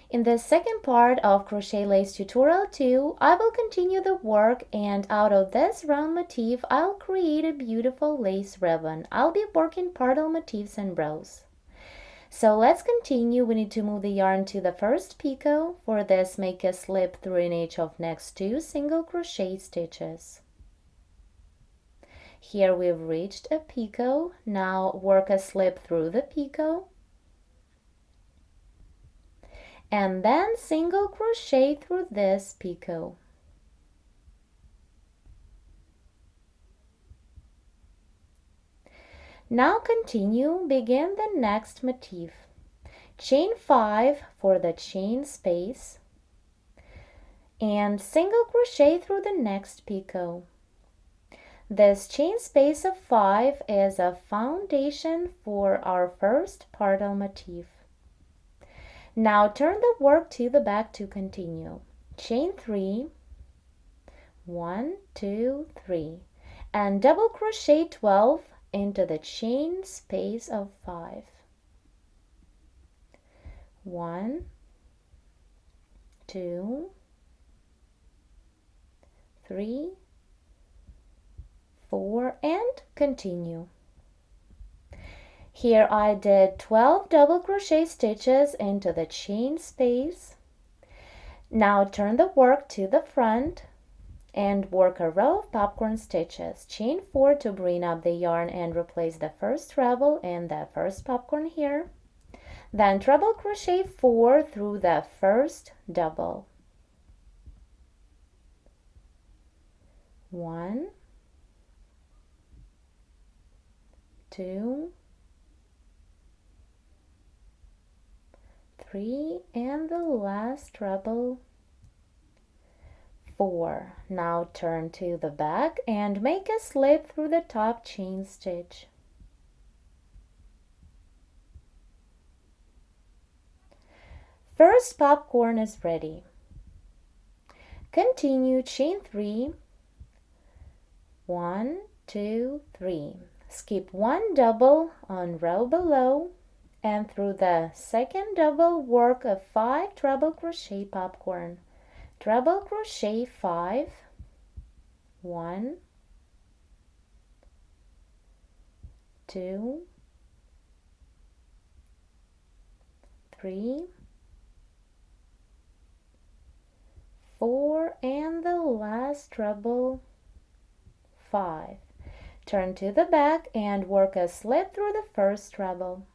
In the second part of Crochet Lace Tutorial 2, I will continue the work, and out of this round motif, I'll create a beautiful lace ribbon. I'll be working purtle motifs and rows. So let's continue. We need to move the yarn to the first picot. For this, make a slip through in each of next 2 single crochet stitches. Here we've reached a picot. Now work a slip through the picot. And then single crochet through this picot. Now continue, begin the next motif. Chain 5 for the chain space and single crochet through the next picot. This chain space of 5 is a foundation for our first purtle motif. Now turn the work to the back to continue. Chain 3, 1, 2, 3, and double crochet 12 into the chain space of 5. 1, 2, 3, 4, and continue. Here I did 12 double crochet stitches into the chain space. Now turn the work to the front and work a row of popcorn stitches. Chain 4 to bring up the yarn and replace the first treble and the first popcorn here. Then treble crochet 4 through the first double. 1, 2, 3, and the last treble, 4. Now turn to the back and make a slip through the top chain stitch. First popcorn is ready. Continue chain 3, 1, 2, 3. Skip 1 double on row below, and through the second double work a 5 treble crochet popcorn. Treble crochet 5, 1, 2, 3, 4, and the last treble 5. Turn to the back and work a slip through the first treble.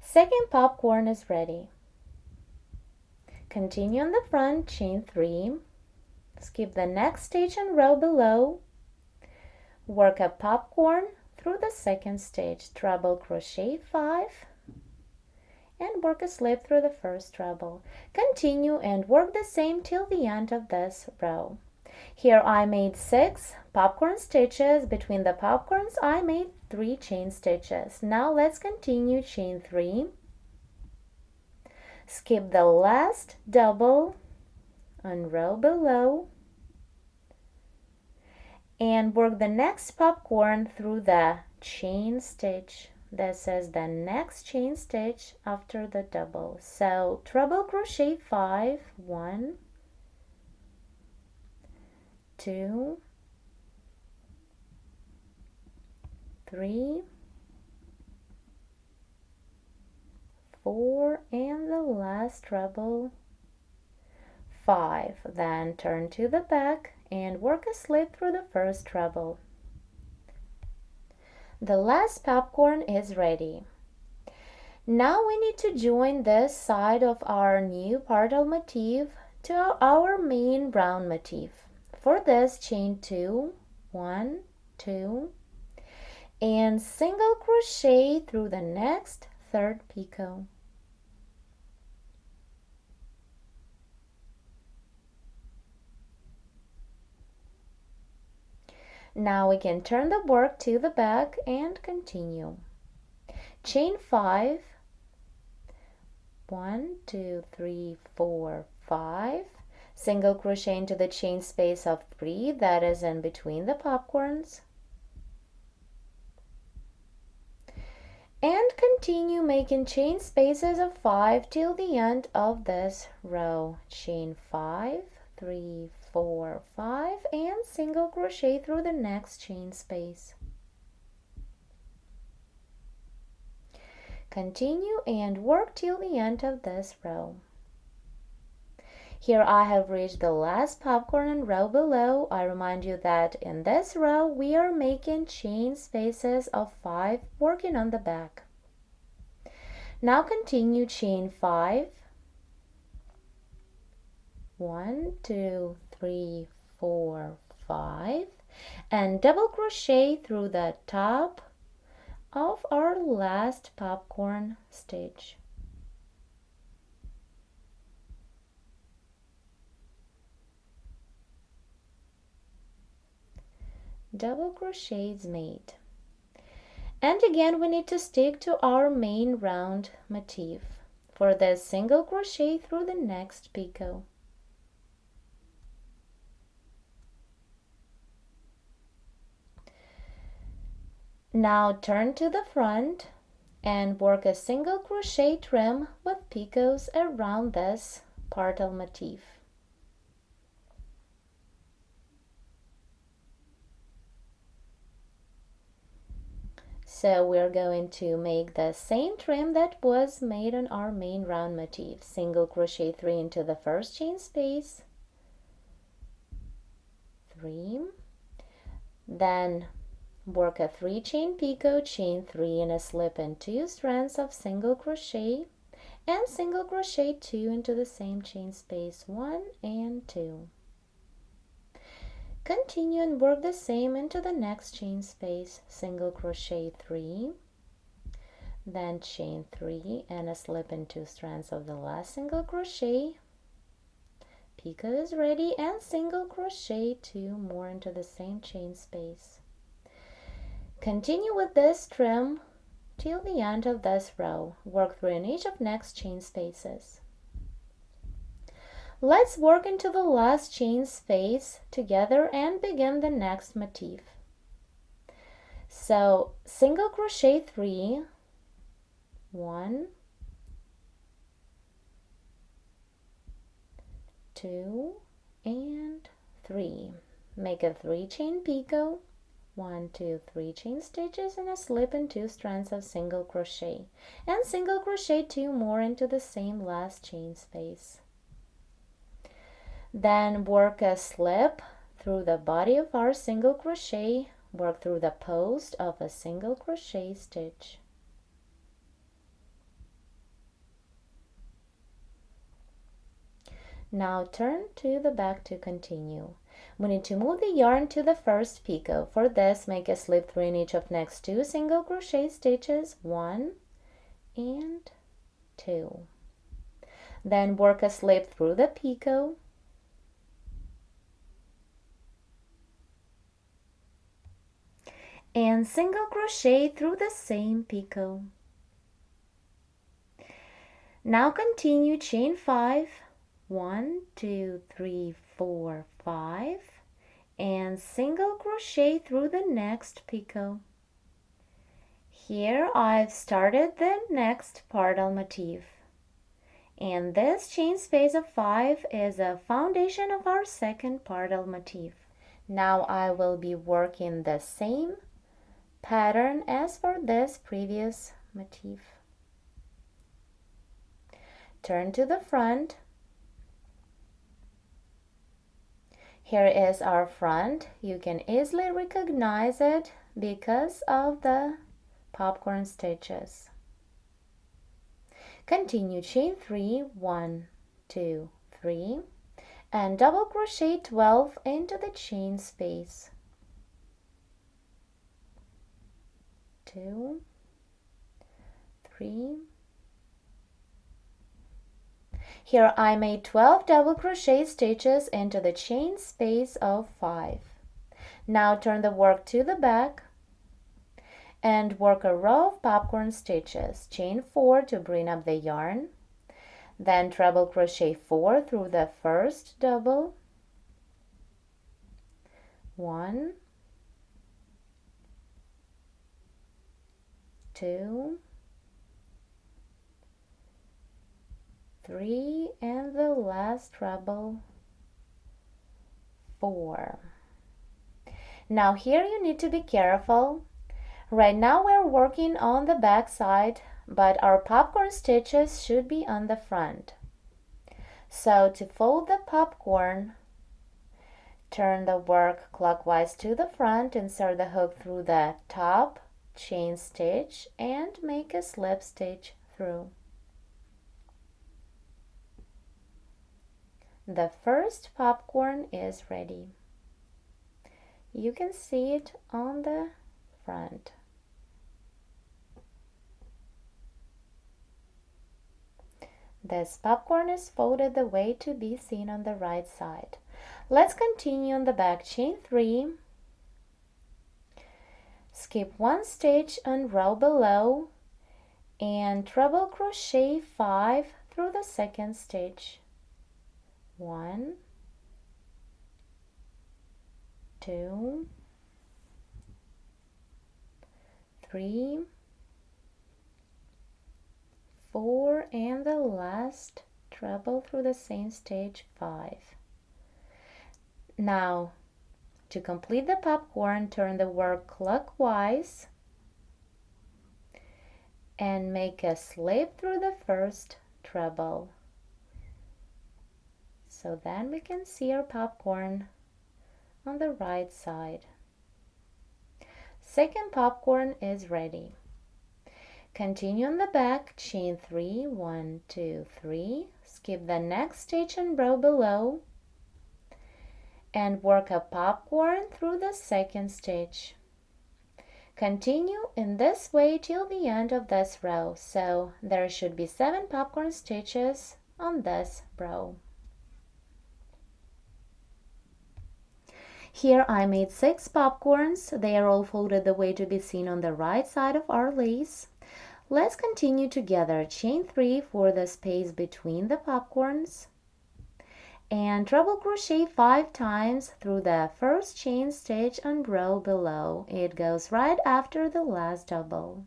Second popcorn is ready. Continue on the front, chain 3, skip the next stitch and row below, work a popcorn through the second stitch, treble crochet 5, and work a slip through the first treble. Continue and work the same till the end of this row. Here I made 6 popcorn stitches. Between the popcorns I made 3 chain stitches. Now let's continue chain 3. Skip the last double on row below and work the next popcorn through the chain stitch. This is the next chain stitch after the double. So treble crochet 5, 1, 2, 3, 4, and the last treble 5. Then turn to the back and work a slip through the first treble. The last popcorn is ready. Now we need to join this side of our new purtle motif to our main round motif. For this, chain 2, 1, 2, and single crochet through the next third picot. Now we can turn the work to the back and continue. Chain 5, 1, 2, 3, 4, 5, single crochet into the chain space of 3 that is in between the popcorns, and continue making chain spaces of 5 till the end of this row. Chain 5, 3, 4, 5, and single crochet through the next chain space. Continue and work till the end of this row. Here I have reached the last popcorn and row below. I remind you that in this row we are making chain spaces of 5, working on the back. Now continue chain 5, 1, 2, 3, 4, 5, and double crochet through the top of our last popcorn stitch. Double crochets made. And again we need to stick to our main round motif. For this, single crochet through the next picot. Now turn to the front and work a single crochet trim with picots around this partel motif. So we're going to make the same trim that was made on our main round motif. Single crochet 3 into the first chain space, 3, then work a 3 chain picot, chain 3 and a slip in 2 strands of single crochet, and single crochet 2 into the same chain space, 1 and 2. Continue and work the same into the next chain space, single crochet 3, then chain 3 and a slip in 2 strands of the last single crochet. Picot is ready, and single crochet 2 more into the same chain space. Continue with this trim till the end of this row. Work through in each of next chain spaces. Let's work into the last chain space together and begin the next motif. So single crochet 3, 1, 2, and 3. Make a 3 chain picot, 1, 2, 3 chain stitches and a slip in 2 strands of single crochet, and single crochet 2 more into the same last chain space. Then work a slip through the body of our single crochet, work through the post of a single crochet stitch. Now turn to the back to continue. We need to move the yarn to the first picot. For this, make a slip through in each of next 2 single crochet stitches, 1 and 2. Then work a slip through the picot, and single crochet through the same picot. Now continue chain 5, 1, 2, 3, 4, 5, and single crochet through the next picot. Here I've started the next partel motif, and this chain space of 5 is a foundation of our second partel motif. Now I will be working the same pattern as for this previous motif. Turn to the front. Here is our front. You can easily recognize it because of the popcorn stitches. Continue chain 3, 1, 2, 3, and double crochet 12 into the chain space. 2, 3. Here I made 12 double crochet stitches into the chain space of 5. Now turn the work to the back and work a row of popcorn stitches. Chain 4 to bring up the yarn, then treble crochet 4 through the first double, 1, 2, 3 and the last treble 4. Now here you need to be careful. Right now we're working on the back side, but our popcorn stitches should be on the front. So to fold the popcorn, turn the work clockwise to the front, insert the hook through the top chain stitch and make a slip stitch through. The first popcorn is ready. You can see it on the front. This popcorn is folded the way to be seen on the right side. Let's continue on the back. Chain 3, skip 1 stitch on row below and treble crochet 5 through the second stitch. 1, 2, 3, 4, and the last treble through the same stitch 5. Now to complete the popcorn, turn the work clockwise and make a slip through the first treble. So then we can see our popcorn on the right side. Second popcorn is ready. Continue on the back, chain 3, 1, 2, 3, skip the next stitch and row below and work a popcorn through the second stitch. Continue in this way till the end of this row, so there should be 7 popcorn stitches on this row. Here I made 6 popcorns. They are all folded the way to be seen on the right side of our lace. Let's continue together. Chain 3 for the space between the popcorns and treble crochet 5 times through the first chain stitch and row below. It goes right after the last double.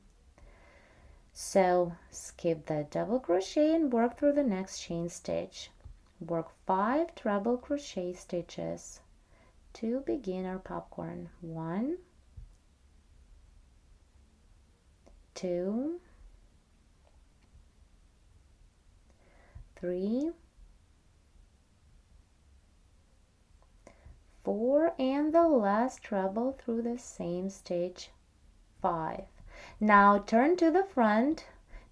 So skip the double crochet and work through the next chain stitch. Work 5 treble crochet stitches to begin our popcorn. 1, 2, 3, 4, and the last treble through the same stitch 5. Now turn to the front,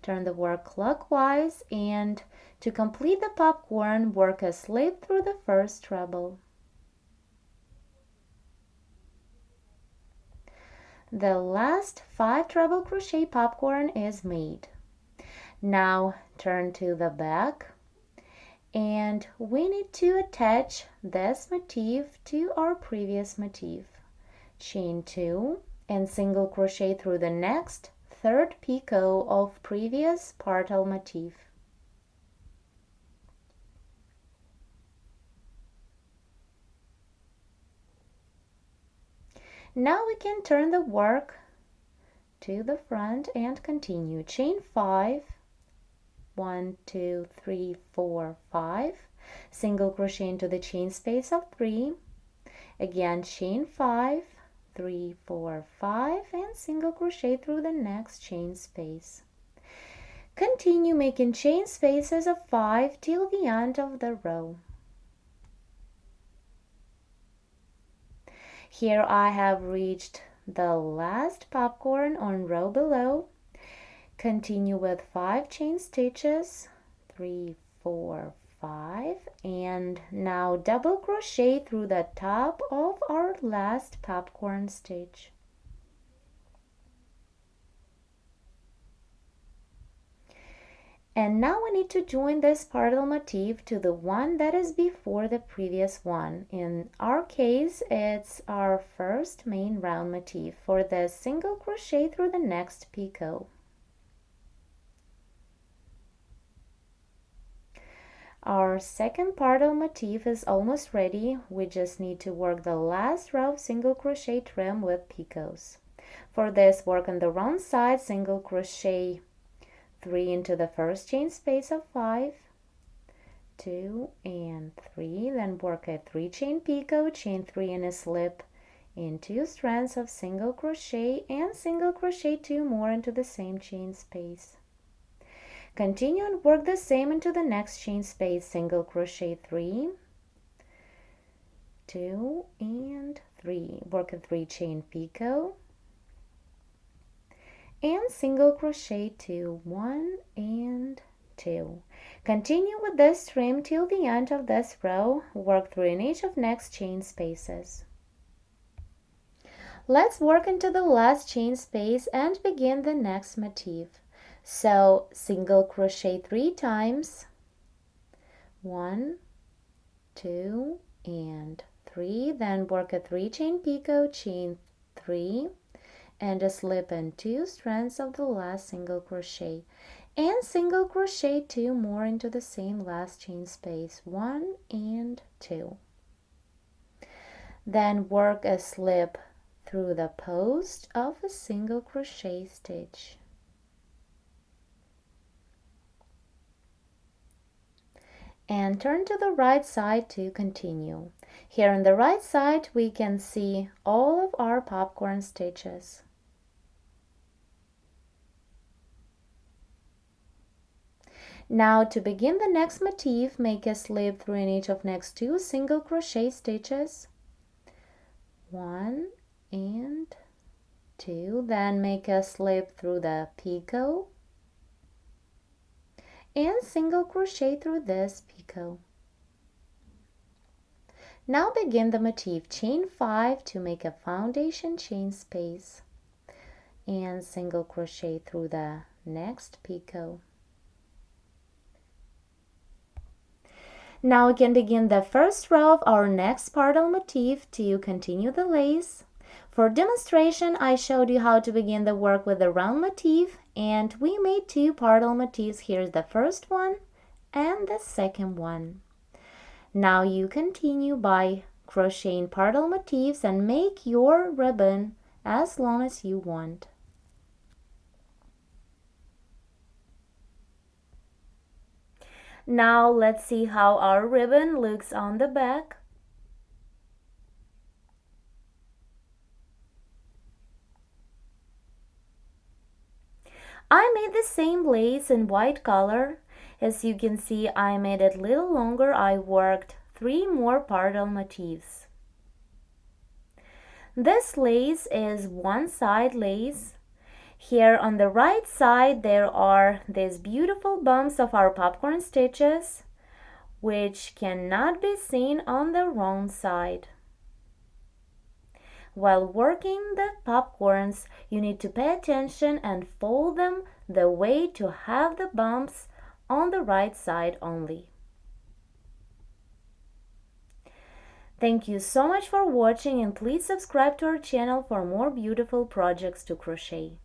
turn the work clockwise, and to complete the popcorn, work a slip through the first treble. The last 5 treble crochet popcorn is made. Now turn to the back and we need to attach this motif to our previous motif. Chain 2 and single crochet through the next third picot of previous partal motif. Now we can turn the work to the front and continue. Chain 5, 1, 2, 3, 4, 5, single crochet into the chain space of 3, again chain 5, 3, 4, 5, and single crochet through the next chain space. Continue making chain spaces of 5 till the end of the row. Here I have reached the last popcorn on row below. Continue with 5 chain stitches, 3, 4, 5, and now double crochet through the top of our last popcorn stitch. And now we need to join this parallel motif to the one that is before the previous one. In our case, it's our first main round motif. For the single crochet through the next picot. Our second parallel motif is almost ready. We just need to work the last row of single crochet trim with picots. For this, work on the wrong side, single crochet 3 into the first chain space of 5, 2 and 3, then work a 3 chain picot, chain 3 and a slip in 2 strands of single crochet and single crochet 2 more into the same chain space. Continue and work the same into the next chain space, single crochet 3, 2 and 3, work a 3 chain picot and single crochet 2, 1 and 2. Continue with this trim till the end of this row. Work through in each of next chain spaces. Let's work into the last chain space and begin the next motif. So single crochet 3 times, 1, 2 and 3, then work a 3 chain picot, chain 3 and a slip in 2 strands of the last single crochet and single crochet 2 more into the same last chain space, 1 and 2. Then work a slip through the post of a single crochet stitch. And turn to the right side to continue. Here on the right side we can see all of our popcorn stitches. Now to begin the next motif, make a slip through in each of next 2 single crochet stitches, 1 and 2, then make a slip through the picot and single crochet through this picot. Now begin the motif, chain 5 to make a foundation chain space and single crochet through the next picot. Now we can begin the first row of our next pardal motif to continue the lace. For demonstration, I showed you how to begin the work with the round motif, and we made 2 pardal motifs. Here's the first one and the second one. Now you continue by crocheting pardal motifs and make your ribbon as long as you want. Now let's see how our ribbon looks on the back. I made the same lace in white color. As you can see, I made it a little longer. I worked 3 more pardal motifs. This lace is one side lace. Here on the right side there are these beautiful bumps of our popcorn stitches, which cannot be seen on the wrong side. While working the popcorns, you need to pay attention and fold them the way to have the bumps on the right side only. Thank you so much for watching, and please subscribe to our channel for more beautiful projects to crochet.